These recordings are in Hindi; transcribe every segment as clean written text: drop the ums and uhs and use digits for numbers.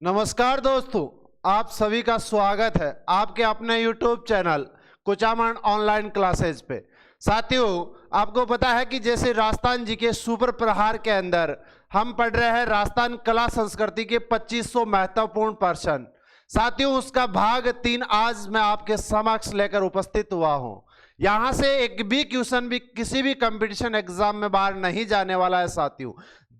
नमस्कार दोस्तों, आप सभी का स्वागत है आपके अपने YouTube channel Kuchaman online classes पे। साथियों, आपको पता है कि जैसे राजस्थान जी के सुपर प्रहार के अंदर हम पढ़ रहे हैं राजस्थान कला संस्कृति के 2500 महत्वपूर्ण प्रश्न। साथियों, उसका भाग 3 आज मैं आपके समक्ष लेकर उपस्थित हुआ हूं। यहां से एक भी क्वेश्चन भी किसी भी कंपटीशन एग्जाम में बाहर नहीं जाने वाला है। साथियों,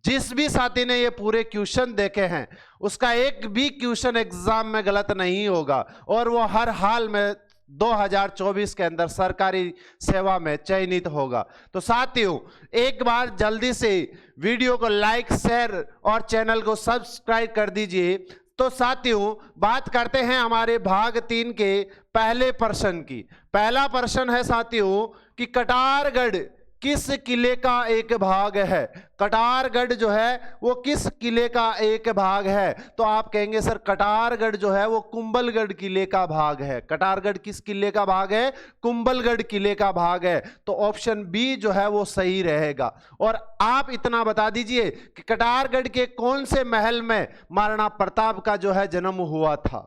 जिस भी साथी ने ये पूरे क्वेश्चन देखे हैं उसका एक भी क्वेश्चन एग्जाम में गलत नहीं होगा और वो हर हाल में 2024 के अंदर सरकारी सेवा में चयनित होगा। तो साथियों, एक बार जल्दी से वीडियो को लाइक, शेयर और चैनल को सब्सक्राइब कर दीजिए। तो साथियों, बात करते हैं हमारे भाग 3 के पहले प्रश्न की। पहला प्रश्न है साथियों कि कटारगढ़ किस किले का एक भाग है। कटारगढ़ जो है वो किस किले का एक भाग है। तो आप कहेंगे सर कटारगढ़ जो है वो कुंभलगढ़ किले का भाग है। कटारगढ़ किस किले का भाग है? कुंभलगढ़ किले का भाग है। तो ऑप्शन बी जो है वो सही रहेगा। और आप इतना बता दीजिए कि कटारगढ़ के कौन से महल में महाराणा प्रताप का जो है जन्म हुआ था।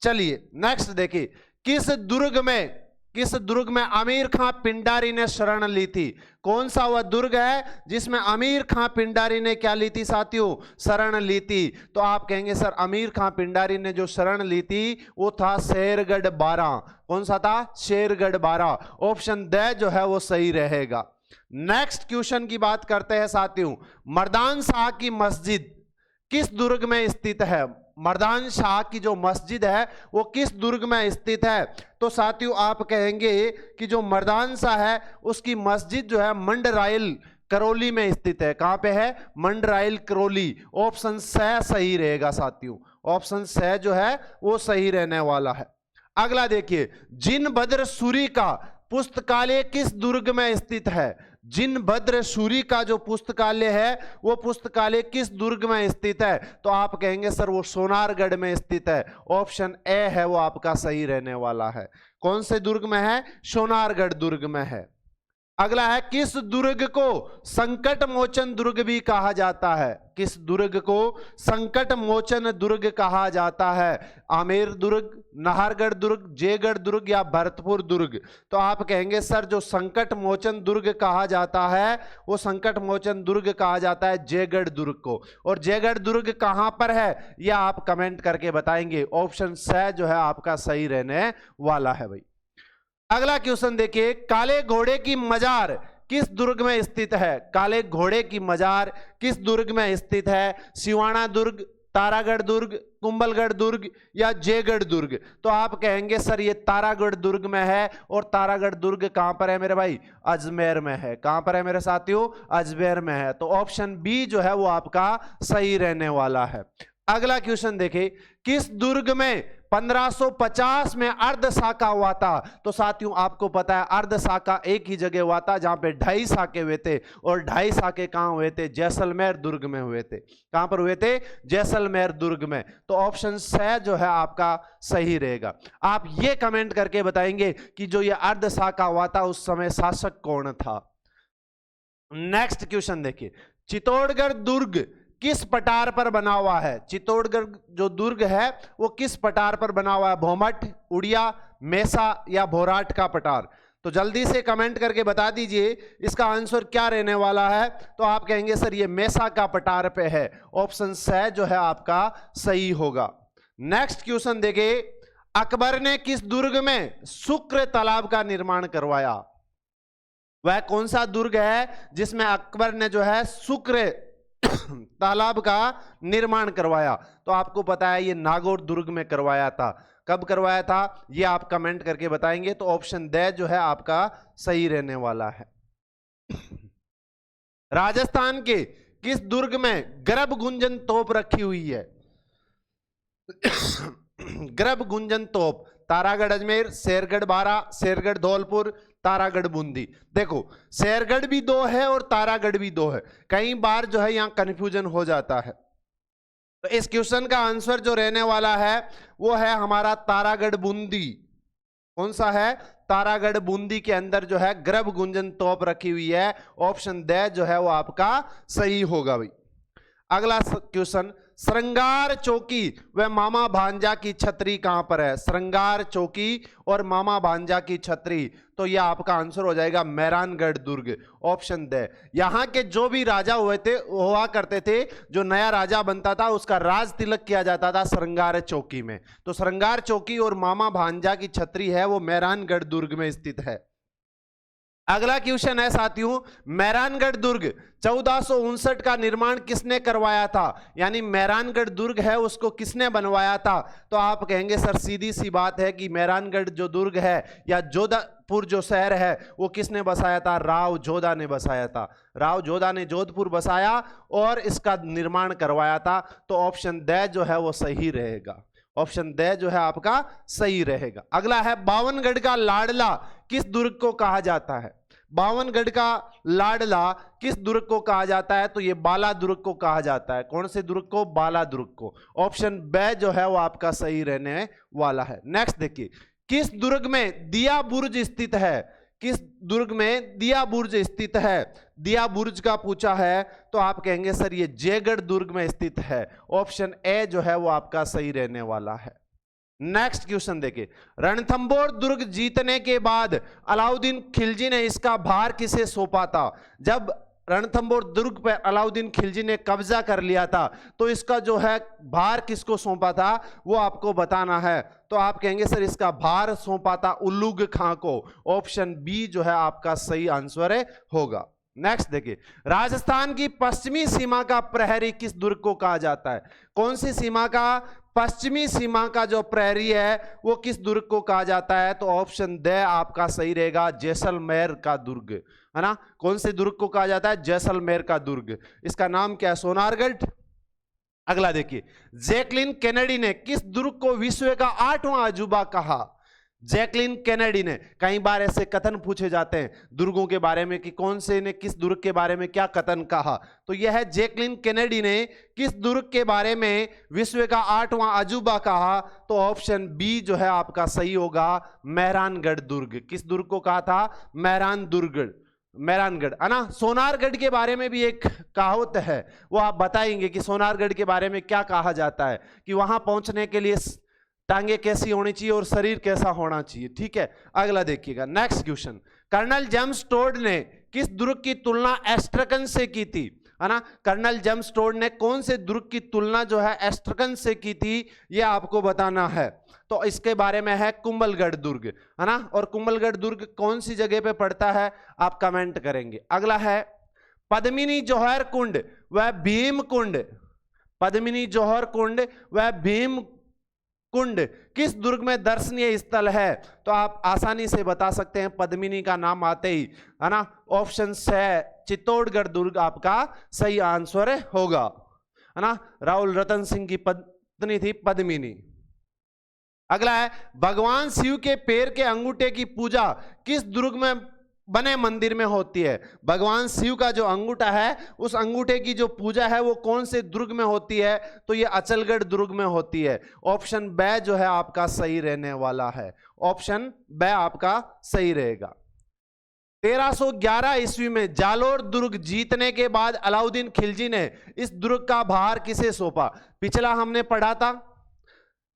चलिए नेक्स्ट देखिए, किस दुर्ग में आमिर खां पिंडारी ने शरण ली थी। कौन सा वह दुर्ग है जिसमें आमिर खां पिंडारी ने क्या ली थी साथियों? शरण ली थी। तो आप कहेंगे सर आमिर खां पिंडारी ने जो शरण ली थी वो था शेरगढ़ 12। कौन सा था? शेरगढ़ 12। ऑप्शन द जो है वो सही रहेगा। नेक्स्ट क्वेश्चन की बात करते हैं साथियों, मर्दान शाह की मस्जिद किस दुर्ग में स्थित है। मर्दान शाह की जो मस्जिद है वो किस दुर्ग में स्थित है। तो साथियों, आप कहेंगे कि जो मर्दान शाह है उसकी मस्जिद जो है मंडरायल करौली में स्थित है। कहां पे है? मंडरायल करौली। ऑप्शन स सही रहेगा साथियों। ऑप्शन स जो है वो सही रहने वाला है। अगला देखिए, जिनभद्र सूरी का पुस्तकालय किस दुर्ग में स्थित है। जिनभद्र सूरी का जो पुस्तकालय है वो पुस्तकालय किस दुर्ग में स्थित है। तो आप कहेंगे सर वो सोनारगढ़ में स्थित है। ऑप्शन ए है वो आपका सही रहने वाला है। कौन से दुर्ग में है? सोनारगढ़ दुर्ग में है। अगला है, किस दुर्ग को संकट मोचन दुर्ग भी कहा जाता है। किस दुर्ग को संकट मोचन दुर्ग कहा जाता है? आमेर दुर्ग, नाहरगढ़ दुर्ग, जयगढ़ दुर्ग या भरतपुर दुर्ग। तो आप कहेंगे सर जो संकट मोचन दुर्ग कहा जाता है वो संकट मोचन दुर्ग कहा जाता है जयगढ़ दुर्ग को। और जयगढ़ दुर्ग कहां पर है यह आप कमेंट करके बताएंगे। ऑप्शन स जो है आपका सही रहने वाला है भाई। अगला क्वेश्चन देखिए, काले घोड़े की मजार किस दुर्ग में स्थित है। काले घोड़े की मजार किस दुर्ग में स्थित है? सिवाना दुर्ग, तारागढ़ दुर्ग, कुंभलगढ़ दुर्ग या जयगढ़ दुर्ग। तो आप कहेंगे सर ये तारागढ़ दुर्ग में है। और तारागढ़ दुर्ग कहां पर है मेरे भाई? अजमेर में है। कहां पर है मेरे साथियों? अजमेर में है। तो ऑप्शन बी जो है वो आपका सही रहने वाला है। अगला क्वेश्चन देखिए, किस दुर्ग में 1550 में अर्ध शाखा हुआ था। तो साथियों, आपको पता है अर्ध शाखा एक ही जगह हुआ था जहां पे 2.5 शाखे हुए थे। और 2.5 शाखे कहां हुए थे? जैसलमेर दुर्ग में हुए थे। कहां पर हुए थे? जैसलमेर दुर्ग में। तो ऑप्शन स जो है आपका सही रहेगा। आप ये कमेंट करके बताएंगे कि जो ये अर्ध शाखा हुआ था उस समय शासक कौन था। नेक्स्ट क्वेश्चन देखिए, चित्तौड़गढ़ दुर्ग किस पठार पर बना हुआ है। चित्तौड़गढ़ जो दुर्ग है वो किस पठार पर बना हुआ है? भोमट, उड़िया, मेसा या भोराट का पठार। तो जल्दी से कमेंट करके बता दीजिए इसका आंसर क्या रहने वाला है। तो आप कहेंगे सर ये मेसा का पठार पे है। ऑप्शन स जो है आपका सही होगा। नेक्स्ट क्वेश्चन देखिए, अकबर ने किस दुर्ग में शुक्र तालाब का निर्माण करवाया। वह कौन सा दुर्ग है जिसमें अकबर ने जो है शुक्र तालाब का निर्माण करवाया। तो आपको पता है ये नागौर दुर्ग में करवाया था। कब करवाया था ये आप कमेंट करके बताएंगे। तो ऑप्शन द जो है आपका सही रहने वाला है। राजस्थान के किस दुर्ग में गर्भ गुंजन तोप रखी हुई है। गर्भ गुंजन तोप तारागढ़ अजमेर, शेरगढ़ 12, शेरगढ़ धौलपुर, तारागढ़ बूंदी। देखो शेरगढ़ भी 2 है और तारागढ़ भी 2 है। कई बार जो है यहां कंफ्यूजन हो जाता है। तो इस क्वेश्चन का आंसर जो रहने वाला है वो है हमारा तारागढ़ बूंदी। कौन सा है? तारागढ़ बूंदी के अंदर जो है गर्भ गुंजन तोप रखी हुई है। ऑप्शन द जो है वो आपका सही होगा भाई। अगला क्वेश्चन, श्रृंगार चौकी व मामा भांजा की छतरी कहां पर है? श्रृंगार चौकी और मामा भांजा की छतरी, तो यह आपका आंसर हो जाएगा मेहरानगढ़ दुर्ग, ऑप्शन द। यहां के जो भी राजा हुआ करते थे, जो नया राजा बनता था उसका राज तिलक किया जाता था श्रृंगार चौकी में। तो श्रृंगार चौकी और मामा भांजा की छतरी है वो मेहरानगढ़ दुर्ग में स्थित है। अगला क्वेश्चन है साथियों, मेहरानगढ़ दुर्ग 1459 का निर्माण किसने करवाया था? यानी मेहरानगढ़ दुर्ग है उसको किसने बनवाया था? तो आप कहेंगे सर सीधी सी बात है कि मेहरानगढ़ जो दुर्ग है या जोधपुर जो शहर है वो किसने बसाया था? राव जोधा ने बसाया था। राव जोधा ने जोधपुर बसाया और इसका निर्माण करवाया था। तो ऑप्शन द जो है वो सही रहेगा, ऑप्शन द जो है आपका सही रहेगा। अगला है बावनगढ़ का लाडला किस दुर्ग को कहा जाता है? बावनगढ़ का लाडला किस दुर्ग को कहा जाता है? तो ये बाला दुर्ग को कहा जाता है। कौन से दुर्ग को? बाला दुर्ग को। ऑप्शन ब जो है वो आपका सही रहने वाला है। नेक्स्ट देखिए, किस दुर्ग में दिया बुर्ज स्थित है? किस दुर्ग में दिया बुर्ज स्थित है? दिया बुर्ज का पूछा है तो आप कहेंगे सर ये जयगढ़ दुर्ग में स्थित है। ऑप्शन ए जो है वो आपका सही रहने वाला है। नेक्स्ट क्वेश्चन देखिए, रणथंबोर दुर्ग जीतने के बाद अलाउद्दीन खिलजी ने इसका भार किसे सौंपा था? जब रणथंबोर दुर्ग पर अलाउद्दीन खिलजी ने कब्जा कर लिया था तो इसका जो है भार किसको सौंपा था वो आपको बताना है। तो आप कहेंगे सर इसका भार सौंपा था उल्लुग खां को। ऑप्शन बी जो है आपका सही आंसर होगा। नेक्स्ट देखिए, राजस्थान की पश्चिमी सीमा का प्रहरी किस दुर्ग को कहा जाता है? कौन सी सीमा का? पश्चिमी सीमा का जो प्रहरी है वो किस दुर्ग को कहा जाता है? तो ऑप्शन द आपका सही रहेगा, जैसलमेर का दुर्ग, है ना। कौन से दुर्ग को कहा जाता है? जैसलमेर का दुर्ग। इसका नाम क्या है? सोनारगढ़। अगला देखिए, जैकलिन केनेडी ने किस दुर्ग को विश्व का 8वां अजूबा कहा? जैकलिन केनेडी ने, कई बार ऐसे कथन पूछे जाते हैं दुर्गों के बारे में कि कौन से ने किस दुर्ग के बारे में क्या कथन कहा। तो यह है जैकलिन केनेडी ने किस दुर्ग के बारे में विश्व का 8वां अजूबा कहा? तो ऑप्शन बी जो है आपका सही होगा, मेहरानगढ़ दुर्ग। किस दुर्ग को कहा था? मेहरानगढ़, है ना। सोनारगढ़ के बारे में भी एक कहावत है, वो आप बताएंगे कि सोनारगढ़ के बारे में क्या कहा जाता है, कि वहां पहुंचने के लिए टांगे कैसी होनी चाहिए और शरीर कैसा होना चाहिए। ठीक है, अगला देखिएगा। Next question, colonel James Tod ने किस दुर्ग की तुलना एस्ट्रकन से की थी? है ना, कर्नल जेम्स टोड ने कौन से दुर्ग की तुलना जो है एस्ट्रकन से की थी, यह आपको बताना है। तो इसके बारे में है कुंभलगढ़ दुर्ग, है ना। और कुंभलगढ़ दुर्ग कौन सी जगह पे पड़ता है आप कमेंट करेंगे। अगला है पद्मिनी जौहर कुंड व भीम कुंड, पद्मिनी जौहर कुंड व भीम कुंड किस दुर्ग में दर्शनीय स्थल है? तो आप आसानी से बता सकते हैं पद्मिनी का नाम आते ही, है ना। ऑप्शन से चित्तौड़गढ़ दुर्ग आपका सही आंसर होगा, है ना। राहुल रतन सिंह की पत्नी थी पद्मिनी। अगला है भगवान शिव के पैर के अंगूठे की पूजा किस दुर्ग में बने मंदिर में होती है? भगवान शिव का जो अंगूठा है उस अंगूठे की जो पूजा है वो कौन से दुर्ग में होती है? तो ये अचलगढ़ दुर्ग में होती है। ऑप्शन ब जो है आपका सही रहने वाला है, ऑप्शन ब आपका सही रहेगा। 1311 ईस्वी में जालोर दुर्ग जीतने के बाद अलाउद्दीन खिलजी ने इस दुर्ग का भार किसे सौंपा? पिछला हमने पढ़ा था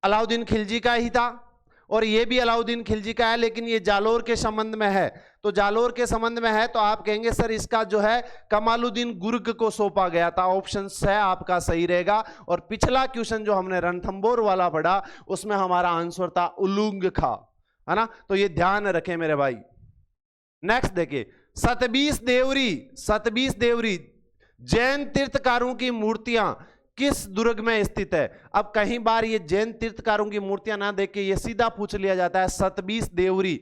अलाउद्दीन खिलजी का ही था और ये भी अलाउद्दीन खिलजी का है, लेकिन ये जालोर के संबंध में है। तो जालोर के संबंध में है तो आप कहेंगे सर इसका जो है कमालुद्दीन गुर्ग को सौंपा गया था। ऑप्शन स आपका सही रहेगा। और पिछला क्वेश्चन जो हमने रणथंबोर वाला पढ़ा उसमें हमारा आंसर था उलुंग खा, है ना। तो ये ध्यान रखें मेरे भाई। नेक्स्ट देखिए, सतबीस देवरी जैन तीर्थकारों की मूर्तियां किस दुर्ग में स्थित है? अब कहीं बार ये जैन तीर्थकारों की मूर्तियां ना देख के ये सीधा पूछ लिया जाता है सतबीस देवरी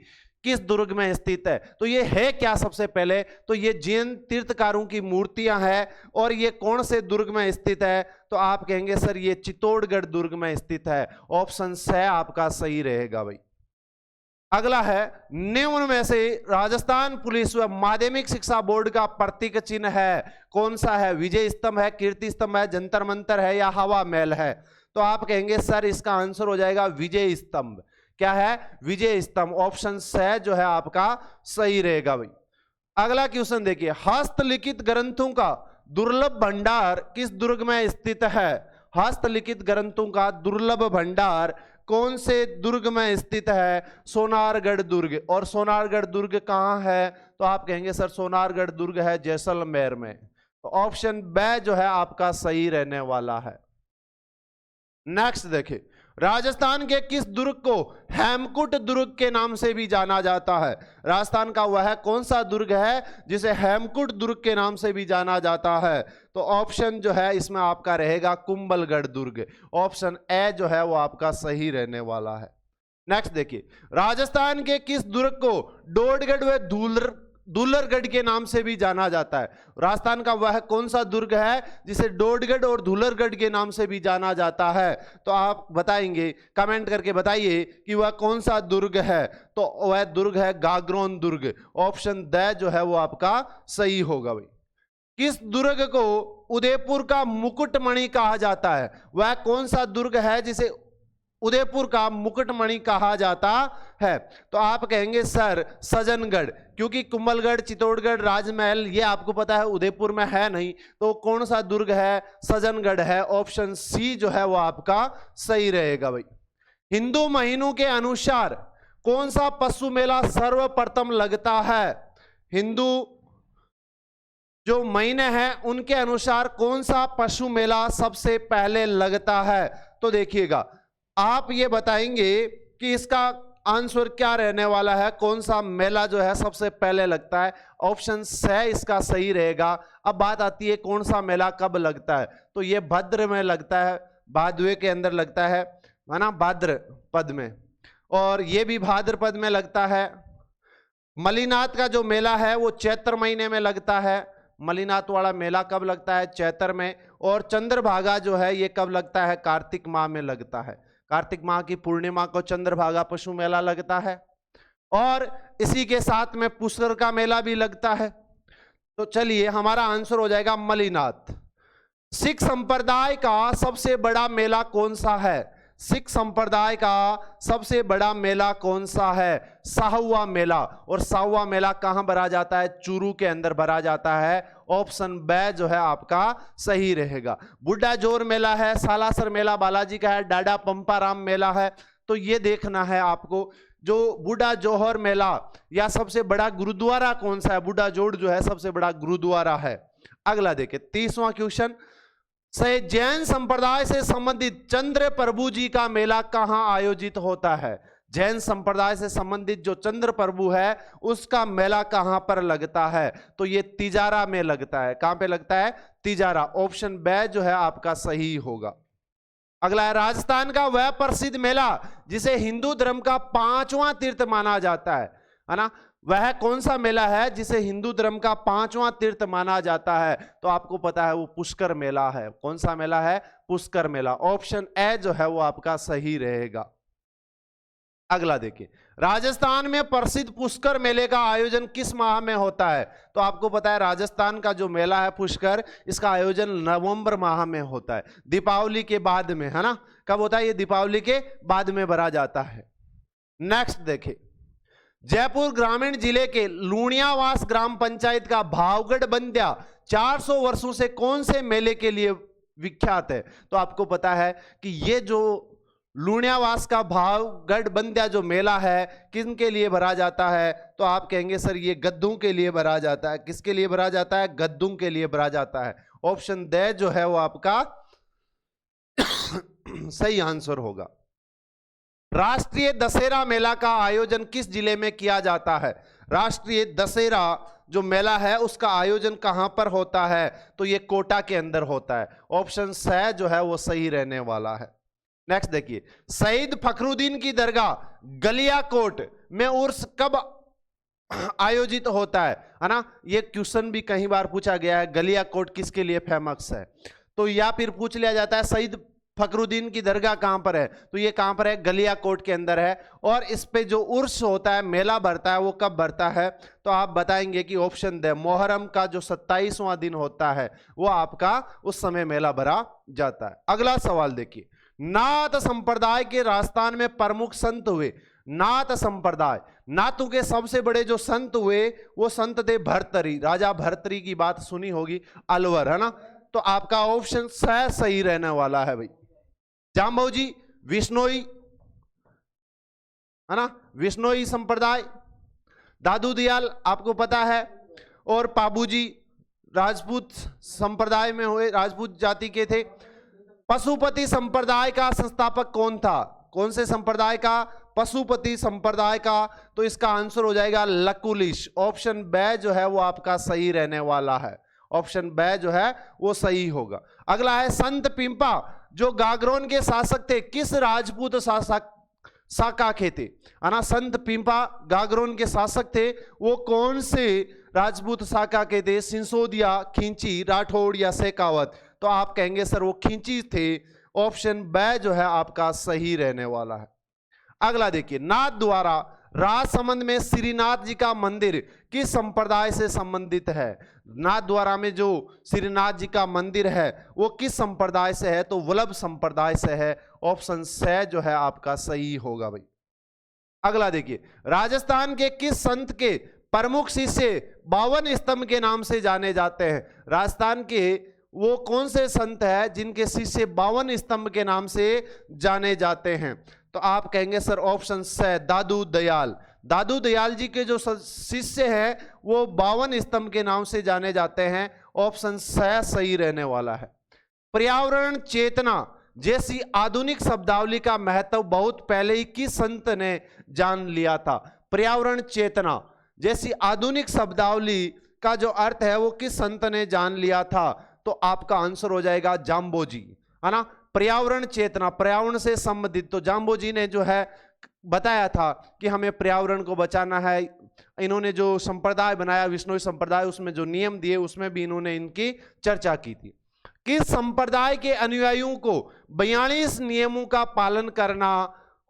किस दुर्ग में स्थित है। तो ये है क्या? सबसे पहले तो ये जैन तीर्थकारों की मूर्तियां हैं और ये कौन से दुर्ग में स्थित है? तो आप कहेंगे सर ये चित्तौड़गढ़ दुर्ग में स्थित है। ऑप्शन स आपका सही रहेगा भाई। अगला है निम्न में से राजस्थान पुलिस व माध्यमिक शिक्षा बोर्ड का प्रतीक चिन्ह है कौन सा है? विजय स्तंभ है, कीर्ति स्तंभ है, जंतर मंतर है या हवा महल है? तो आप कहेंगे सर इसका आंसर हो जाएगा विजय स्तंभ। क्या है? विजय स्तंभ। ऑप्शन स जो है आपका सही रहेगा भाई। अगला क्वेश्चन देखिए, हस्तलिखित ग्रंथों का दुर्लभ भंडार किस दुर्ग में स्थित है? हस्तलिखित ग्रंथों का दुर्लभ भंडार कौन से दुर्ग में स्थित है? सोनारगढ़ दुर्ग। और सोनारगढ़ दुर्ग कहाँ है? तो आप कहेंगे सर सोनारगढ़ दुर्ग है जैसलमेर में। तो ऑप्शन बी जो है आपका सही रहने वाला है। नेक्स्ट देखिए, राजस्थान के किस दुर्ग को हेमकुट दुर्ग के नाम से भी जाना जाता है? राजस्थान का वह कौन सा दुर्ग है जिसे हेमकुट दुर्ग के नाम से भी जाना जाता है? तो ऑप्शन जो है इसमें आपका रहेगा कुंभलगढ़ दुर्ग। ऑप्शन ए जो है वो आपका सही रहने वाला है। नेक्स्ट देखिए, राजस्थान के किस दुर्ग को डोडगढ़ व धूलरगढ़ के नाम से भी जाना जाता है? राजस्थान का वह कौन सा दुर्ग है जिसे डोडगढ़ और धूलरगढ़ के नाम से भी जाना जाता है? तो आप बताएंगे, कमेंट करके बताइए कि वह कौन सा दुर्ग है। तो वह दुर्ग है गागरोन दुर्ग। ऑप्शन द जो है वो आपका सही होगा भाई। किस दुर्ग को उदयपुर का मुकुटमणि कहा जाता है? वह कौन सा दुर्ग है जिसे उदयपुर का मुकुटमणि कहा जाता है? तो आप कहेंगे सर सजनगढ़, क्योंकि कुंभलगढ़, चित्तौड़गढ़, राजमहल ये आपको पता है उदयपुर में है नहीं, तो कौन सा दुर्ग है? सजनगढ़ है। ऑप्शन सी जो है वो आपका सही रहेगा भाई। हिंदू महीनों के अनुसार कौन सा पशु मेला सर्वप्रथम लगता है? हिंदू जो महीने हैं उनके अनुसार कौन सा पशु मेला सबसे पहले लगता है? तो देखिएगा, आप ये बताएंगे कि इसका आंसर क्या रहने वाला है, कौन सा मेला जो है सबसे पहले लगता है। ऑप्शन सी इसका सही रहेगा। अब बात आती है कौन सा मेला कब लगता है? तो ये भद्र में लगता है, भादवे के अंदर लगता है ना, भाद्रपद में, और ये भी भाद्रपद में लगता है। मलीनाथ का जो मेला है वो चैत्र महीने में लगता है। मलीनाथ वाला मेला कब लगता है? चैत्र में। और चंद्रभागा जो है ये कब लगता है? कार्तिक माह में लगता है। कार्तिक माह की पूर्णिमा को चंद्रभागा पशु मेला लगता है। और इसी के साथ में पुष्कर का मेला भी लगता है। तो चलिए हमारा आंसर हो जाएगा मलीनाथ। सिख संप्रदाय का सबसे बड़ा मेला कौन सा है? सिख संप्रदाय का सबसे बड़ा मेला कौन सा है? साहुआ मेला। और साहुआ मेला कहां भरा जाता है? चूरू के अंदर भरा जाता है। ऑप्शन बी जो है आपका सही रहेगा। बुड्ढा जोर मेला है, सालासर मेला बालाजी का है, डाडा पंपाराम मेला है। तो ये देखना है आपको, जो बुड्ढा जोहर मेला या सबसे बड़ा गुरुद्वारा कौन सा है? बुड्ढा जोड़ जो है सबसे बड़ा गुरुद्वारा है। अगला देखें 30वां क्वेश्चन, जैन संप्रदाय से संबंधित चंद्र प्रभु जी का मेला कहां आयोजित होता है? जैन संप्रदाय से संबंधित जो चंद्र प्रभु है उसका मेला कहां पर लगता है? तो ये तिजारा में लगता है। कहां पे लगता है? तिजारा। ऑप्शन बी जो है आपका सही होगा। अगला है, राजस्थान का वह प्रसिद्ध मेला जिसे हिंदू धर्म का 5वां तीर्थ माना जाता है ना, वह कौन सा मेला है जिसे हिंदू धर्म का 5वां तीर्थ माना जाता है? तो आपको पता है वो पुष्कर मेला है। कौन सा मेला है? पुष्कर मेला। ऑप्शन ए जो है वो आपका सही रहेगा। अगला देखिए, राजस्थान में प्रसिद्ध पुष्कर मेले का आयोजन किस माह में होता है? तो आपको पता है राजस्थान का जो मेला है पुष्कर, इसका आयोजन नवंबर माह में होता है, दीपावली के बाद में, है ना। कब होता है? ये दीपावली के बाद में भरा जाता है। नेक्स्ट देखिए, जयपुर ग्रामीण जिले के लूणियावास ग्राम पंचायत का भावगढ़ बंद्या 400 वर्षों से कौन से मेले के लिए विख्यात है? तो आपको पता है कि ये जो लूणियावास का भावगढ़ बंद्या जो मेला है किन के लिए भरा जाता है? तो आप कहेंगे सर ये गद्दों के लिए भरा जाता है। किसके लिए भरा जाता है? गद्दों के लिए भरा जाता है। ऑप्शन द जो है वो आपका सही आंसर होगा। राष्ट्रीय दशहरा मेला का आयोजन किस जिले में किया जाता है? राष्ट्रीय दशहरा जो मेला है उसका आयोजन कहां पर होता है? तो ये कोटा के अंदर होता है। ऑप्शन सी जो है वो सही रहने वाला है। नेक्स्ट देखिए, शहीद फखरुद्दीन की दरगाह गलियाकोट में उर्स कब आयोजित होता है ना। ये क्वेश्चन भी कई बार पूछा गया है, गलियाकोट किसके लिए फेमस है? तो या फिर पूछ लिया जाता है शहीद फखरुद्दीन की दरगाह कहां पर है? तो ये कहां पर है? गलियाकोट के अंदर है। और इस पे जो उर्स होता है, मेला भरता है, वो कब भरता है? तो आप बताएंगे कि ऑप्शन दे, मोहर्रम का जो 27वां दिन होता है वो आपका उस समय मेला भरा जाता है। अगला सवाल देखिए, नाथ संप्रदाय के राजस्थान में प्रमुख संत हुए। नाथ संप्रदाय, नाथों के सबसे बड़े जो संत हुए वो संत थे भर्तरी। राजा भर्तरी की बात सुनी होगी, अलवर, है ना। तो आपका ऑप्शन सही रहने वाला है भाई। जाम्बो जी विश्नोई, है ना, विश्नोई संप्रदाय। दादू दयाल आपको पता है, और पाबूजी राजपूत संप्रदाय में हुए, राजपूत जाति के थे। पशुपति संप्रदाय का संस्थापक कौन था? कौन से संप्रदाय का? पशुपति संप्रदाय का। तो इसका आंसर हो जाएगा लकुलिश। ऑप्शन बी जो है वो आपका सही रहने वाला है। ऑप्शन बी जो है वो सही होगा। अगला है संत पिंपा, जो गागरोन के शासक थे, किस राजपूत शाखा के थे? है ना, संत पिंपा गागरोन के शासक थे, वो कौन से राजपूत शाखा के थे? सिंसोदिया, खिंची, राठौड़ या शेखावत? तो आप कहेंगे सर वो खिंची थे। ऑप्शन बी जो है आपका सही रहने वाला है। अगला देखिए, नाथ द्वारा राजसमंद में श्रीनाथ जी का मंदिर किस संप्रदाय से संबंधित है? नाथ द्वारा में जो श्रीनाथ जी का मंदिर है वो किस संप्रदाय से है? तो वल्लभ संप्रदाय से है। ऑप्शन सी जो है आपका सही होगा भाई। अगला देखिए, राजस्थान के किस संत के प्रमुख शिष्य 52 स्तंभ के नाम से जाने जाते हैं? राजस्थान के वो कौन से संत है जिनके शिष्य 52 स्तंभ के नाम से जाने जाते हैं? तो आप कहेंगे सर ऑप्शन से दादू दयाल। दादू दयाल जी के जो शिष्य हैं वो 52 स्तंभ के नाम से जाने जाते हैं। ऑप्शन से सही रहने वाला है। पर्यावरण चेतना जैसी आधुनिक शब्दावली का महत्व बहुत पहले ही किस संत ने जान लिया था? पर्यावरण चेतना जैसी आधुनिक शब्दावली का जो अर्थ है वो किस संत ने जान लिया था? तो आपका आंसर हो जाएगा जाम्बो जी, है ना। पर्यावरण चेतना, पर्यावरण से संबंधित, तो जाम्बो जी ने जो है बताया था कि हमें पर्यावरण को बचाना है। इन्होंने जो संप्रदाय बनाया विश्नोई संप्रदाय, उसमें जो नियम दिए उसमें भी इन्होंने इनकी चर्चा की थी। किस संप्रदाय के अनुयायियों को 42 नियमों का पालन करना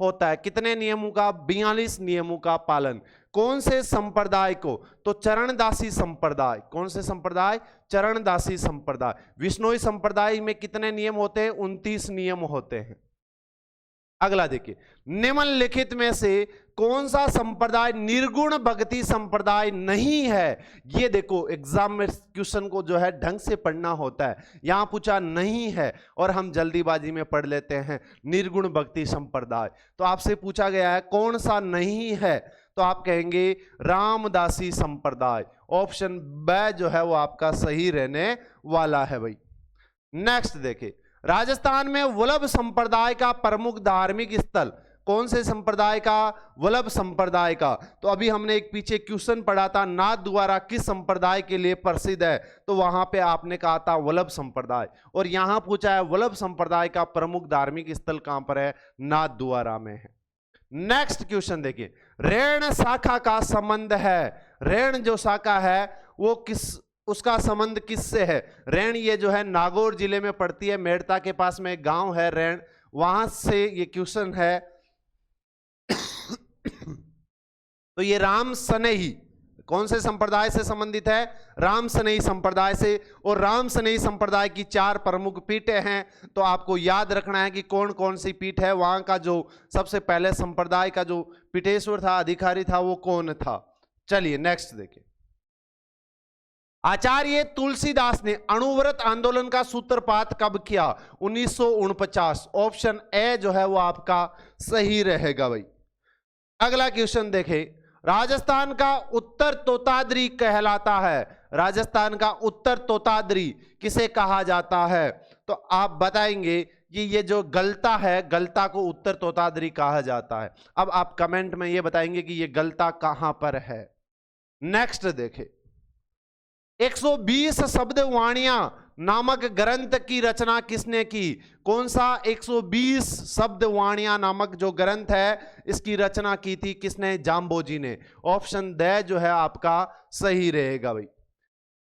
होता है? कितने नियमों का? 42 नियमों का पालन। कौन से संप्रदाय को? तो चरणदासी संप्रदाय। कौन से संप्रदाय? चरणदासी संप्रदाय। विश्नोई संप्रदाय में कितने नियम होते हैं? 29 नियम होते हैं। अगला देखिए, निम्नलिखित में से कौन सा संप्रदाय निर्गुण भक्ति संप्रदाय नहीं है? ये देखो एग्जाम में क्वेश्चन को जो है ढंग से पढ़ना होता है। यहां पूछा नहीं है और हम जल्दीबाजी में पढ़ लेते हैं निर्गुण भक्ति संप्रदाय। तो आपसे पूछा गया है कौन सा नहीं है, तो आप कहेंगे रामदासी संप्रदाय। ऑप्शन बी जो है वो आपका सही रहने वाला है भाई। नेक्स्ट देखिए, राजस्थान में वल्लभ संप्रदाय का प्रमुख धार्मिक स्थल कौन से संप्रदाय का? वल्लभ संप्रदाय का। तो अभी हमने एक पीछे क्वेश्चन पढ़ा था, नाथ द्वारा किस संप्रदाय के लिए प्रसिद्ध है? तो वहां पे आपने कहा था वल्लभ संप्रदाय, और यहां पूछा है वल्लभ संप्रदाय का प्रमुख धार्मिक स्थल कहां पर है? नाथ द्वारा में है। नेक्स्ट क्वेश्चन देखिए, रेण शाखा का संबंध है, रेण जो शाखा है वो उसका संबंध किससे है? रेण ये जो है नागौर जिले में पड़ती है, मेड़ता के पास में एक गांव है रेण, वहां से ये क्वेश्चन है। तो ये राम सनेही कौन से संप्रदाय से संबंधित है? राम सनेही संप्रदाय से। और राम सनेही संप्रदाय की 4 प्रमुख पीठें हैं, तो आपको याद रखना है कि कौन कौन सी पीठ है। वहां का जो सबसे पहले संप्रदाय का जो पीठेश्वर था, अधिकारी था, वो कौन था? चलिए नेक्स्ट देखिए, आचार्य तुलसीदास ने अणुव्रत आंदोलन का सूत्रपात कब किया? 1949। ऑप्शन ए जो है वो आपका सही रहेगा भाई। अगला क्वेश्चन देखें, राजस्थान का उत्तर तोताद्री कहलाता है, राजस्थान का उत्तर तोताद्री किसे कहा जाता है? तो आप बताएंगे कि ये जो गलता है, गलता को उत्तर तोताद्री कहा जाता है। अब आप कमेंट में ये बताएंगे कि ये गलता कहां पर है। नेक्स्ट देखें, 120 शब्द वाणियां नामक ग्रंथ की रचना किसने की? कौन सा 120 शब्द वाणियां नामक जो ग्रंथ है इसकी रचना की थी किसने? जाम्बो जी ने। ऑप्शन द जो है आपका सही रहेगा भाई।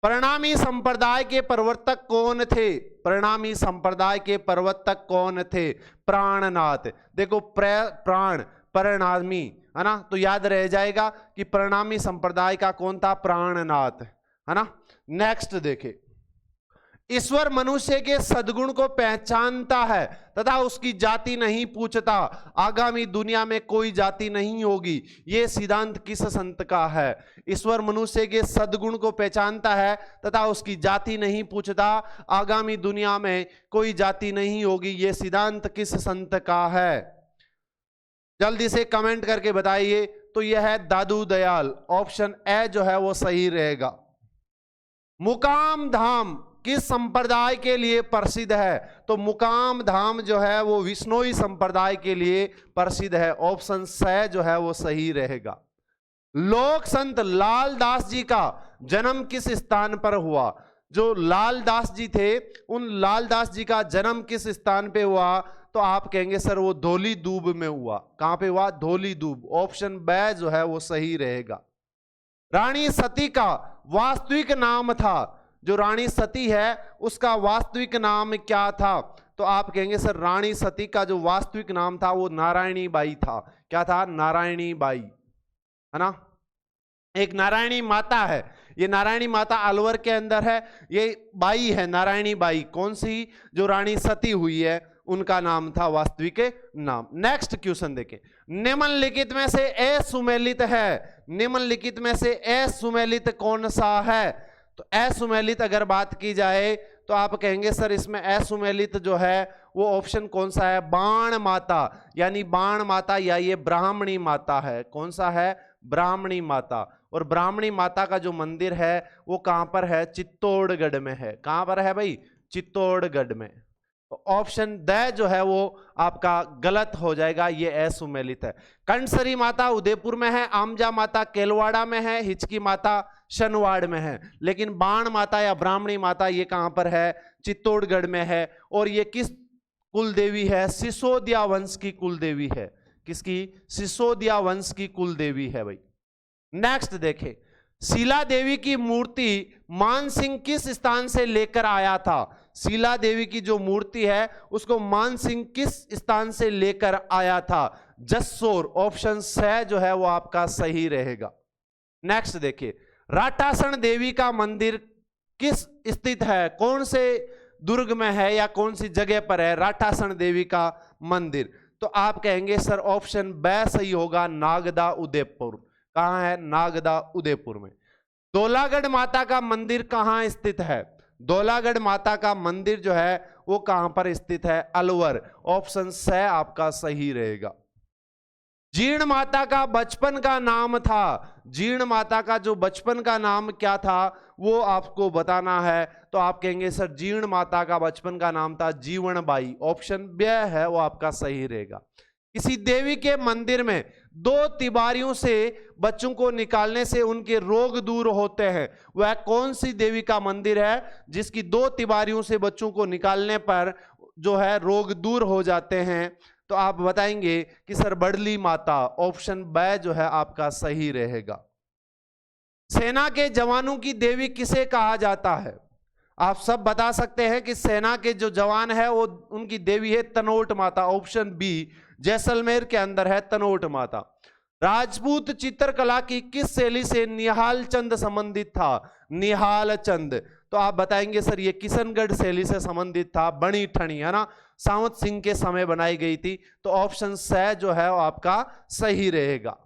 परिणामी संप्रदाय के प्रवर्तक कौन थे? परिणामी संप्रदाय के प्रवर्तक कौन थे? प्राणनाथ। देखो प्राण परिणामी है ना, तो याद रह जाएगा कि परिणामी संप्रदाय का कौन था? प्राणनाथ, है ना। नेक्स्ट देखे, ईश्वर मनुष्य के सद्गुण को पहचानता है तथा उसकी जाति नहीं पूछता, आगामी दुनिया में कोई जाति नहीं होगी। ये सिद्धांत किस संत का है? ईश्वर मनुष्य के सद्गुण को पहचानता है तथा उसकी जाति नहीं पूछता, आगामी दुनिया में कोई जाति नहीं होगी। ये सिद्धांत किस संत का है? जल्दी से कमेंट करके बताइए। तो यह है दादू दयाल, ऑप्शन ए जो है वो सही रहेगा। मुकाम धाम किस संप्रदाय के लिए प्रसिद्ध है? तो मुकाम धाम जो है वो विष्णोई संप्रदाय के लिए प्रसिद्ध है, ऑप्शन स जो है वो सही रहेगा। लोक संत लाल दास जी का जन्म किस स्थान पर हुआ? जो लाल दास जी थे, उन लाल दास जी का जन्म किस स्थान पे हुआ? तो आप कहेंगे सर वो धौली दूब में हुआ। कहां पे हुआ? धौली दूब, ऑप्शन ब जो है वो सही रहेगा। रानी सती का वास्तविक नाम था, जो रानी सती है उसका वास्तविक नाम क्या था? तो आप कहेंगे सर रानी सती का जो वास्तविक नाम था वो नारायणी बाई था। क्या था? नारायणी बाई, है ना। एक नारायणी माता है, ये नारायणी माता अलवर के अंदर है, ये बाई है नारायणी बाई। कौन सी? जो रानी सती हुई है उनका नाम था वास्तविक नाम। नेक्स्ट क्वेश्चन देखें। निम्नलिखित में से असुमेलित है, निम्नलिखित में से असुमेलित कौन सा है? तो असुमेलित अगर बात की जाए तो आप कहेंगे सर इसमें असुमेलित जो है वो ऑप्शन कौन सा है? बाण माता, यानी बाण माता या ये ब्राह्मणी माता है। कौन सा है? ब्राह्मणी माता। और ब्राह्मणी माता का जो मंदिर है वो कहां पर है? चित्तौड़गढ़ में है। कहां पर है भाई? चित्तौड़गढ़ में। तो ऑप्शन द जो है वो आपका गलत हो जाएगा, ये असुमेलित है। कंसरी माता उदयपुर में है, आमजा माता केलवाड़ा में है, हिचकी माता शनवाड़ में है। लेकिन बाण माता या ब्राह्मणी माता ये कहां पर है? चित्तौड़गढ़ में है। और ये किस कुल देवी है? सिसोदिया वंश की कुल देवी है। किसकी? सिसोदिया वंश की कुल देवी है भाई। नेक्स्ट देखें। शीला देवी की मूर्ति मानसिंह किस स्थान से लेकर आया था? शीला देवी की जो मूर्ति है उसको मानसिंह किस स्थान से लेकर आया था? जसोर, ऑप्शन स जो है वो आपका सही रहेगा। नेक्स्ट देखिए। राटासन देवी का मंदिर किस स्थित है? कौन से दुर्ग में है या कौन सी जगह पर है राटासन देवी का मंदिर? तो आप कहेंगे सर ऑप्शन ब सही होगा, नागदा उदयपुर। कहां है? नागदा उदयपुर में। धौलागढ़ माता का मंदिर कहां स्थित है? धौलागढ़ माता का मंदिर जो है वो कहां पर स्थित है? अलवर, ऑप्शन स आपका सही रहेगा। जीर्ण माता का बचपन का नाम था, जीर्ण माता का जो बचपन का नाम क्या था वो आपको बताना है। तो आप कहेंगे सर जीर्ण माता का बचपन का नाम था जीवन बाई, ऑप्शन ब है वो आपका सही रहेगा। किसी देवी के मंदिर में 2 तिबारियों से बच्चों को निकालने से उनके रोग दूर होते हैं, वह कौन सी देवी का मंदिर है जिसकी 2 तिबारियों से बच्चों को निकालने पर जो है रोग दूर हो जाते हैं? तो आप बताएंगे कि सर बड़ली माता, ऑप्शन ब जो है आपका सही रहेगा। सेना के जवानों की देवी किसे कहा जाता है? आप सब बता सकते हैं कि सेना के जो जवान है वो उनकी देवी है तनोट माता, ऑप्शन बी जैसलमेर के अंदर है तनोट माता। राजपूत चित्रकला की किस शैली से निहाल चंद संबंधित था? निहाल चंद। तो आप बताएंगे सर ये किशनगढ़ शैली से संबंधित था, बनी ठनी, है ना, सावंत सिंह के समय बनाई गई थी। तो ऑप्शन स जो है वो आपका सही रहेगा।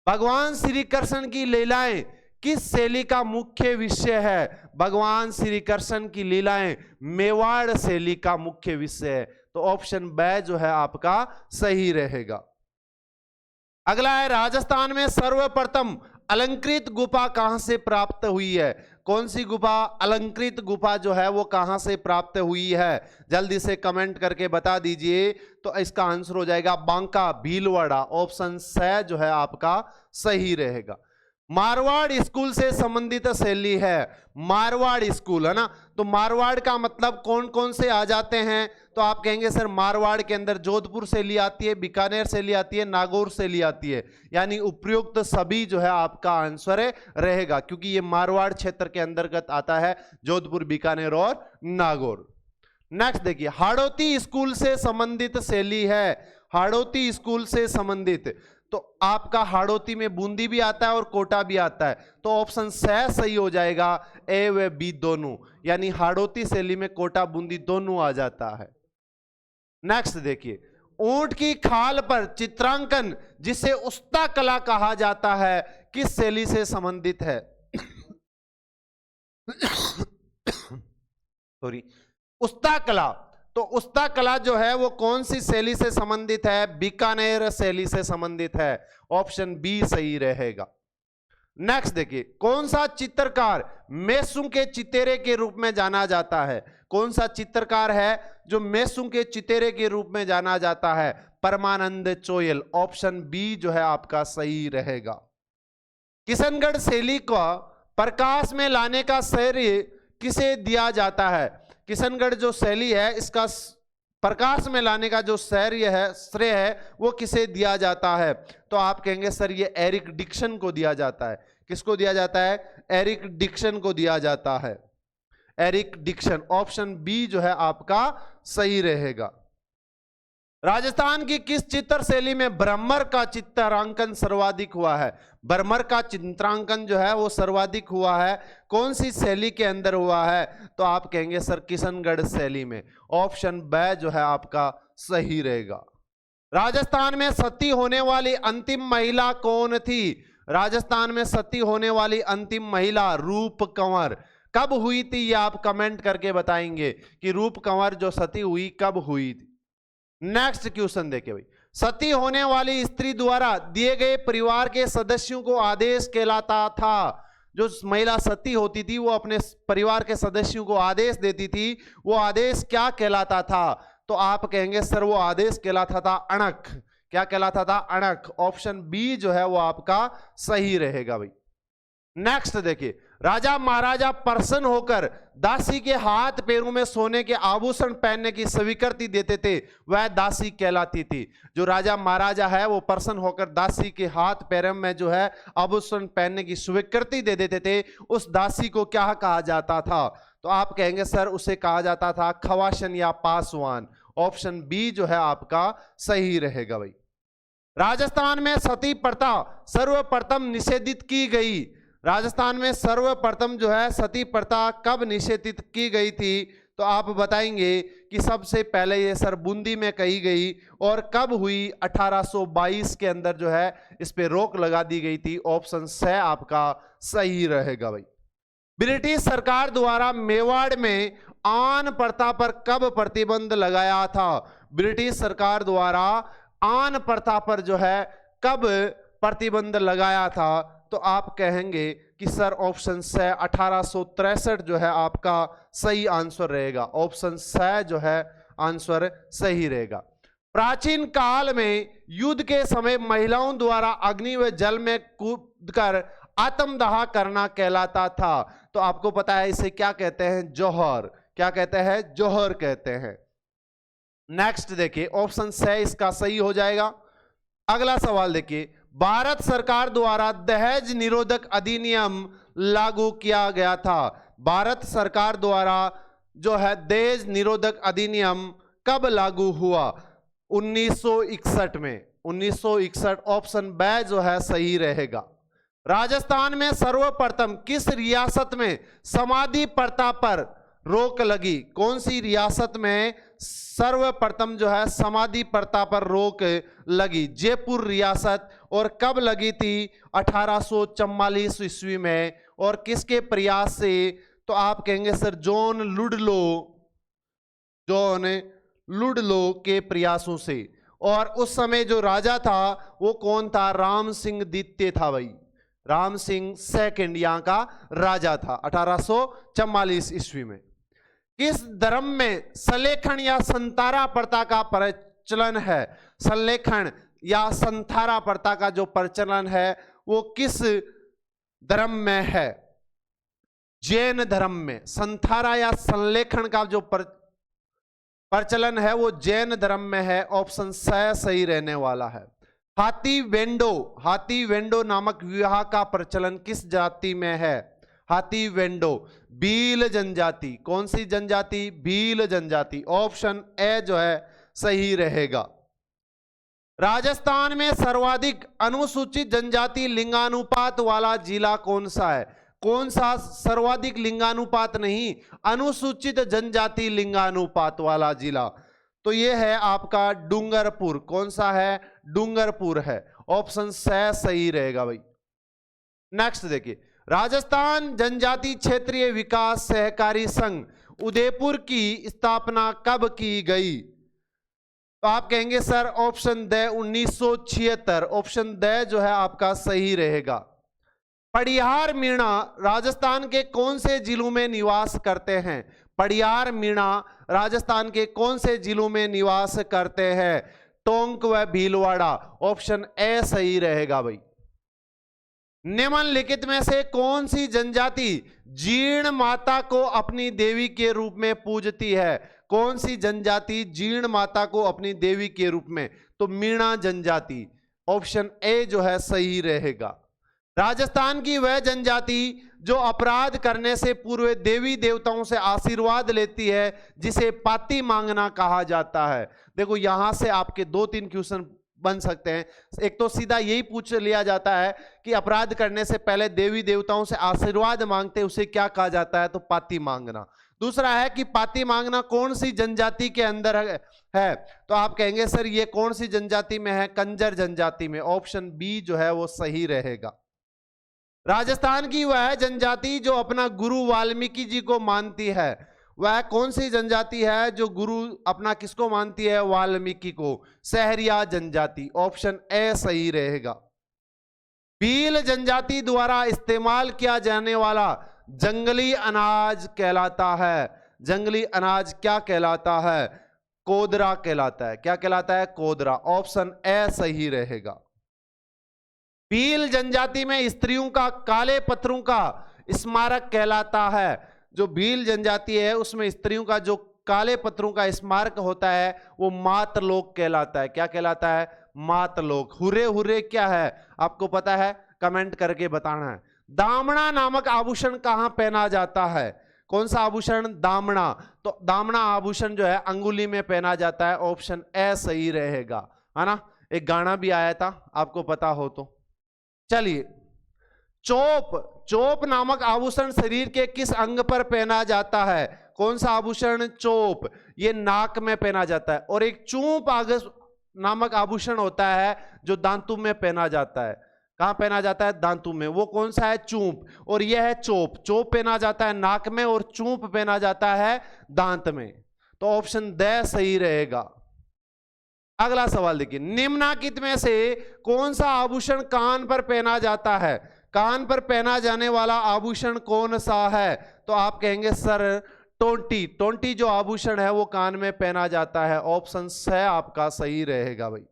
भगवान श्री कृष्ण की लीलाएं किस शैली का मुख्य विषय है? भगवान श्री कृष्ण की लीलाएं मेवाड़ शैली का मुख्य विषय है। तो ऑप्शन ब जो है आपका सही रहेगा। अगला है राजस्थान में सर्वप्रथम अलंकृत गुफा कहां से प्राप्त हुई है? कौन सी गुफा? अलंकृत गुफा जो है वो कहां से प्राप्त हुई है? जल्दी से कमेंट करके बता दीजिए। तो इसका आंसर हो जाएगा बांका भीलवाड़ा, ऑप्शन स जो है आपका सही रहेगा। मारवाड़ स्कूल से संबंधित शैली है, मारवाड़ स्कूल, है ना। तो मारवाड़ का मतलब कौन कौन से आ जाते हैं? तो आप कहेंगे सर मारवाड़ के अंदर जोधपुर शैली आती है, बीकानेर शैली आती है, नागौर शैली आती है, यानी उपयुक्त सभी जो है आपका आंसर रहेगा, क्योंकि ये मारवाड़ क्षेत्र के अंतर्गत आता है, जोधपुर, बीकानेर और नागौर। नेक्स्ट देखिए, हाड़ौती स्कूल से संबंधित शैली है, हाड़ौती स्कूल से संबंधित। तो आपका हाड़ौती में बूंदी भी आता है और कोटा भी आता है, तो ऑप्शन स सही हो जाएगा, ए व बी दोनों, यानी हाड़ौती शैली में कोटा बूंदी दोनों आ जाता है। नेक्स्ट देखिए, ऊंट की खाल पर चित्रांकन जिसे उस्ता कला कहा जाता है किस शैली से संबंधित है? सॉरी, उस्ता कला, तो उस्ता कला जो है वो कौन सी शैली से संबंधित है? बीकानेर शैली से संबंधित है, ऑप्शन बी सही रहेगा। नेक्स्ट देखिए, कौन सा चित्रकार मेसू के चितेरे के रूप में जाना जाता है? कौन सा चित्रकार है जो मेसू के चितेरे के रूप में जाना जाता है? परमानंद चोयल, ऑप्शन बी जो है आपका सही रहेगा। किशनगढ़ शैली को प्रकाश में लाने का श्रेय किसे दिया जाता है? किशनगढ़ जो शैली है इसका प्रकाश में लाने का जो श्रेय है वो किसे दिया जाता है? तो आप कहेंगे सर ये एरिक डिक्सन को दिया जाता है। किसको दिया जाता है? एरिक डिक्सन को दिया जाता है, एरिक डिक्सन, ऑप्शन बी जो है आपका सही रहेगा। राजस्थान की किस चित्र शैली में भ्रमर का चित्रांकन सर्वाधिक हुआ है? भ्रमर का चित्रांकन जो है वो सर्वाधिक हुआ है, कौन सी शैली के अंदर हुआ है? तो आप कहेंगे सर किशनगढ़ शैली में, ऑप्शन बी जो है आपका सही रहेगा। राजस्थान में सती होने वाली अंतिम महिला कौन थी? राजस्थान में सती होने वाली अंतिम महिला रूप कंवर कब हुई थी? ये आप कमेंट करके बताएंगे कि रूप कंवर जो सती हुई कब हुई थी। नेक्स्ट क्वेश्चन देखिए भाई, सती होने वाली स्त्री द्वारा दिए गए परिवार के सदस्यों को आदेश कहलाता था। जो महिला सती होती थी वो अपने परिवार के सदस्यों को आदेश देती थी, वो आदेश क्या कहलाता था? तो आप कहेंगे सर वो आदेश कहलाता था अणक। क्या कहलाता था? अणक, ऑप्शन बी जो है वो आपका सही रहेगा भाई। नेक्स्ट देखिए, राजा महाराजा प्रसन्न होकर दासी के हाथ पैरों में सोने के आभूषण पहनने की स्वीकृति देते थे, वह दासी कहलाती थी। जो राजा महाराजा है वो प्रसन्न होकर दासी के हाथ पैरों में जो है आभूषण पहनने की स्वीकृति दे देते थे, उस दासी को क्या कहा जाता था? तो आप कहेंगे सर उसे कहा जाता था खवासन या पासवान, ऑप्शन बी जो है आपका सही रहेगा भाई। राजस्थान में सती प्रथा सर्वप्रथम निषेधित की गई। राजस्थान में सर्वप्रथम जो है सती प्रथा कब निषेधित की गई थी? तो आप बताएंगे कि सबसे पहले ये सर बूंदी में कही गई, और कब हुई? 1822 के अंदर जो है इस पे रोक लगा दी गई थी, ऑप्शन स आपका सही रहेगा भाई। ब्रिटिश सरकार द्वारा मेवाड़ में आन प्रथा पर कब प्रतिबंध लगाया था? ब्रिटिश सरकार द्वारा आन प्रथा पर जो है कब प्रतिबंध लगाया था? तो आप कहेंगे कि सर ऑप्शन स 1863 जो है आपका सही आंसर रहेगा, ऑप्शन स जो है आंसर सही रहेगा। प्राचीन काल में युद्ध के समय महिलाओं द्वारा अग्नि व जल में कूदकर आत्मदाह करना कहलाता था। तो आपको पता है इसे क्या कहते हैं? जौहर। क्या कहते हैं? जौहर कहते हैं। नेक्स्ट देखिए, ऑप्शन स इसका सही हो जाएगा। अगला सवाल देखिए, भारत सरकार द्वारा दहेज निरोधक अधिनियम लागू किया गया था। भारत सरकार द्वारा जो है दहेज निरोधक अधिनियम कब लागू हुआ? 1961 में, 1961, ऑप्शन बी जो है सही रहेगा। राजस्थान में सर्वप्रथम किस रियासत में समाधि प्रथा पर रोक लगी? कौन सी रियासत में सर्वप्रथम जो है समाधि प्रथा पर रोक लगी? जयपुर रियासत। और कब लगी थी? 1844 ईस्वी में। और किसके प्रयास से? तो आप कहेंगे सर जॉन लुडलो के प्रयासों से। और उस समय जो राजा था वो कौन था? राम सिंह द्वितीय था भाई, राम सिंह सेकंड यहाँ का राजा था 1844 ईस्वी में। किस धर्म में संलेखन या संतारा प्रथा का प्रचलन है? संलेखन या संतारा प्रथा का जो प्रचलन है वो किस धर्म में है? जैन धर्म में। संतारा या संलेखन का जो प्रचलन है वो जैन धर्म में है, ऑप्शन सही रहने वाला है। हाथी वेंडो नामक विवाह का प्रचलन किस जाति में है? हाथी वेंडो, भील जनजाति। कौन सी जनजाति? भील जनजाति, ऑप्शन ए जो है सही रहेगा। राजस्थान में सर्वाधिक अनुसूचित जनजाति लिंगानुपात वाला जिला कौन सा है? कौन सा सर्वाधिक लिंगानुपात नहीं, अनुसूचित जनजाति लिंगानुपात वाला जिला, तो यह है आपका डूंगरपुर। कौन सा है? डूंगरपुर है। ऑप्शन सही रहेगा भाई। नेक्स्ट देखिए, राजस्थान जनजाति क्षेत्रीय विकास सहकारी संघ उदयपुर की स्थापना कब की गई? तो आप कहेंगे sir option the 1976। Option the जो है आपका सही रहेगा। पड़ियार मीणा राजस्थान के कौन से जिलों में निवास करते हैं? पड़ियार मीणा राजस्थान के कौन से जिलों में निवास करते हैं? टोंक व भीलवाड़ा। ऑप्शन ए सही रहेगा भाई। निम्नलिखित में से कौन सी जनजाति जीर्ण माता को अपनी देवी के रूप में पूजती है? कौन सी जनजाति जीर्ण माता को अपनी देवी के रूप में? तो मीणा जनजाति। ऑप्शन ए जो है सही रहेगा। राजस्थान की वह जनजाति जो अपराध करने से पूर्व देवी देवताओं से आशीर्वाद लेती है जिसे पाती मांगना कहा जाता है। देखो यहां से आपके 2-3 क्वेश्चन बन सकते हैं। एक तो सीधा यही पूछ लिया जाता है कि अपराध करने से पहले देवी देवताओं से आशीर्वाद मांगते उसे क्या कहा जाता है? तो पाती मांगना। दूसरा है कि पाती मांगना कौन सी जनजाति के अंदर है? तो आप कहेंगे सर ये कौन सी जनजाति में है? कंजर जनजाति में। ऑप्शन बी जो है वो सही रहेगा। राजस्थान की वह जनजाति जो अपना गुरु वाल्मीकि जी को मानती है, वह कौन सी जनजाति है जो गुरु अपना किसको मानती है? वाल्मीकि को। सहरिया जनजाति। ऑप्शन ए सही रहेगा। भील जनजाति द्वारा इस्तेमाल किया जाने वाला जंगली अनाज कहलाता है। जंगली अनाज क्या कहलाता है? कोदरा कहलाता है। क्या कहलाता है? कोदरा। ऑप्शन ए सही रहेगा। भील जनजाति में स्त्रियों का काले पत्थरों का स्मारक कहलाता है। जो भील जनजाति है उसमें स्त्रियों का जो काले पत्थरों का स्मारक होता है वो मातलोक कहलाता है। क्या कहलाता है? मातलोक। हुर्रे हुर्रे क्या है आपको पता है? कमेंट करके बताना है। दामना नामक आभूषण कहां पहना जाता है? कौन सा आभूषण? दामना। तो दामना आभूषण जो है अंगुली में पहना जाता है। ऑप्शन ए सही रहेगा, है ना। एक गाना भी आया था आपको पता हो तो। चलिए, चोप नामक आभूषण शरीर के किस अंग पर पहना जाता है? कौन सा आभूषण? चोप। ये नाक में पहना जाता है। और एक चूप नामक आभूषण होता है जो दांतों में पहना जाता है। कहां पहना जाता है? दांतों में। वो कौन सा है? चूप। और यह है चोप। चोप पहना जाता है नाक में और चूप पहना जाता है दांत में। तो ऑप्शन द सही रहेगा। अगला सवाल देखिए, निम्नलिखित में से कौन सा आभूषण कान पर पहना जाता है? कान पर पहना जाने वाला आभूषण कौन सा है? तो आप कहेंगे सर टोंटी। टोंटी जो आभूषण है वो कान में पहना जाता है। ऑप्शन स आपका सही रहेगा भाई।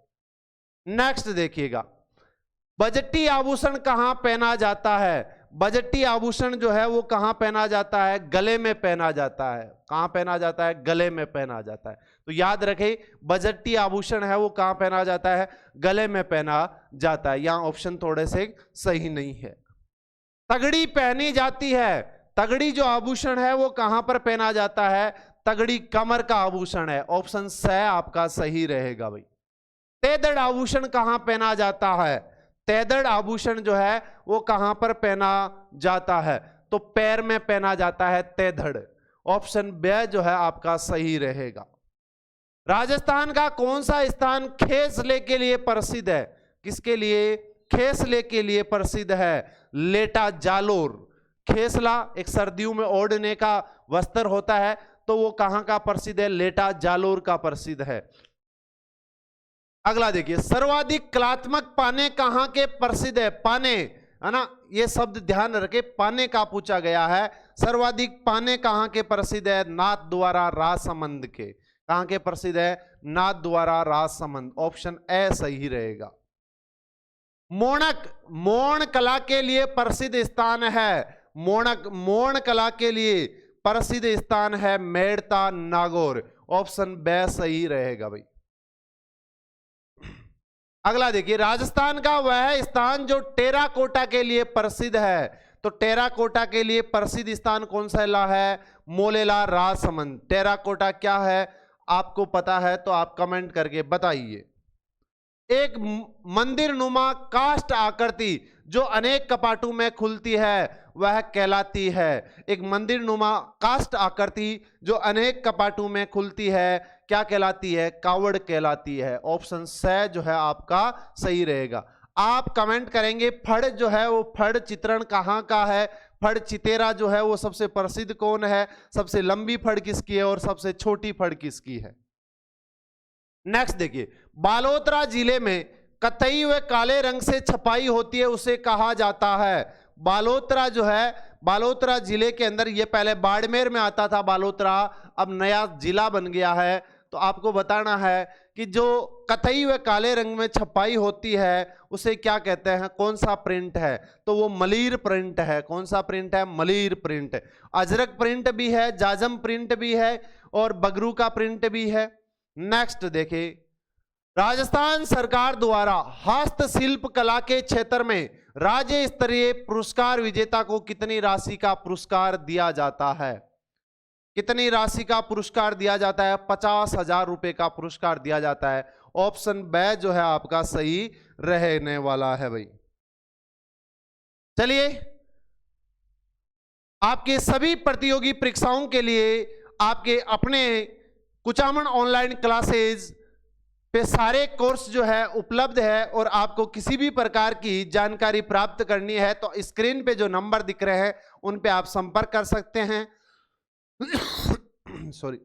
नेक्स्ट देखिएगा, बजटी आभूषण कहां पहना जाता है? बजटी आभूषण जो है वो कहां पहना जाता है? गले में पहना जाता है। कहां पहना जाता है? गले में पहना जाता है। तो याद रखें, बजटी आभूषण है वो कहां पहना जाता है? गले में पहना जाता है। यहां ऑप्शन थोड़े से सही नहीं है। तगड़ी पहनी जाती है। तगड़ी जो आभूषण है वो कहां पर पहना जाता है? तगड़ी कमर का आभूषण है। ऑप्शन स आपका सही रहेगा भाई। तेदड़ आभूषण कहां पहना जाता है? तेदड़ आभूषण जो है वो कहां पर पहना जाता है? तो पैर में पहना जाता है तेदड़। ऑप्शन बी जो है आपका सही रहेगा। राजस्थान का कौन सा स्थान खेसले के लिए प्रसिद्ध है? किसके लिए? खेसले के लिए प्रसिद्ध है। लेटा जालोर। खेसला एक सर्दियों में ओढ़ने का वस्त्र होता है, तो वो कहां का प्रसिद्ध है? लेटा जालोर का प्रसिद्ध है। अगला देखिए, सर्वाधिक कलात्मक पाने कहां के प्रसिद्ध है? पाने, है ना, ये शब्द ध्यान रखे, पाने का पूछा गया है। सर्वाधिक पाने कहां के प्रसिद्ध है? नाथ द्वारा राजसमंद के। कहां के प्रसिद्ध है? नाथ द्वारा राजसमंद। ऑप्शन ए सही रहेगा। मोणक मोण कला के लिए प्रसिद्ध स्थान है। मोणक मोण कला के लिए प्रसिद्ध स्थान है मेड़ता नागौर। ऑप्शन बी सही रहेगा भाई। अगला देखिए, राजस्थान का वह स्थान जो टेराकोटा के लिए प्रसिद्ध है। तो टेराकोटा के लिए प्रसिद्ध स्थान कौन सा है? मोलेला राजसमंद। टेराकोटा क्या है आपको पता है तो आप कमेंट करके बताइए। एक मंदिर नुमा काष्ठ आकृति जो अनेक कपाटों में खुलती है वह कहलाती है। एक मंदिर नुमा काष्ठ आकृति जो अनेक कपाटों में खुलती है क्या कहलाती है? कावड़ कहलाती है। ऑप्शन स जो है आपका सही रहेगा। आप कमेंट करेंगे फड़ जो है वो फड़ चित्रण कहाँ का है, फड़ चितेरा जो है वो सबसे प्रसिद्ध कौन है, सबसे लंबी फड़ किसकी है और सबसे छोटी फड़ किसकी है। नेक्स्ट देखिए, बालोतरा जिले में कत्थई व काले रंग से छपाई होती है उसे कहा जाता है। बालोतरा जो है, बालोतरा जिले के अंदर, ये पहले बाड़मेर में आता था बालोतरा, अब नया जिला बन गया है। तो आपको बताना है कि जो कत्थई व काले रंग में छपाई होती है उसे क्या कहते हैं, कौन सा प्रिंट है? तो वो मलीर प्रिंट है। कौन सा प्रिंट है? मलीर प्रिंट। अजरक प्रिंट भी है, जाजम प्रिंट भी है और बगरू का प्रिंट भी है। नेक्स्ट देखिए, राजस्थान सरकार द्वारा हस्तशिल्प कला के क्षेत्र में राज्य स्तरीय पुरस्कार विजेता को कितनी राशि का पुरस्कार दिया जाता है? कितनी राशि का पुरस्कार दिया जाता है? 50,000 रुपए का पुरस्कार दिया जाता है। ऑप्शन ब जो है आपका सही रहने वाला है भाई। चलिए, आपके सभी प्रतियोगी परीक्षाओं के लिए आपके अपने कुचामन ऑनलाइन क्लासेज पे सारे कोर्स जो है उपलब्ध है और आपको किसी भी प्रकार की जानकारी प्राप्त करनी है तो स्क्रीन पे जो नंबर दिख रहे हैं उन पे आप संपर्क कर सकते हैं। सॉरी,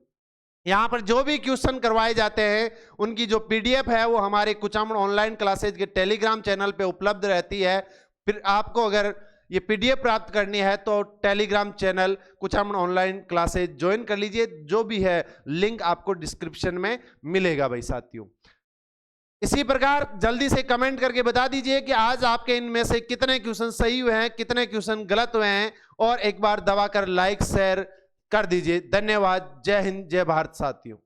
यहाँ पर जो भी क्वेश्चन करवाए जाते हैं उनकी जो पीडीएफ है वो हमारे कुचामन ऑनलाइन क्लासेज के टेलीग्राम चैनल पे उपलब्ध रहती है। फिर आपको अगर ये पीडीएफ प्राप्त करनी है तो Telegram channel Kuchaman online classes join कर लीजिए। जो भी है लिंक आपको डिस्क्रिप्शन में मिलेगा भाई साथियों। इसी प्रकार जल्दी से कमेंट करके बता दीजिए कि आज आपके इनमें से कितने क्वेश्चन सही हुए हैं, कितने क्वेश्चन गलत हुए हैं, और एक बार दबाकर लाइक शेयर कर दीजिए। धन्यवाद। जय हिंद, जय भारत साथियों।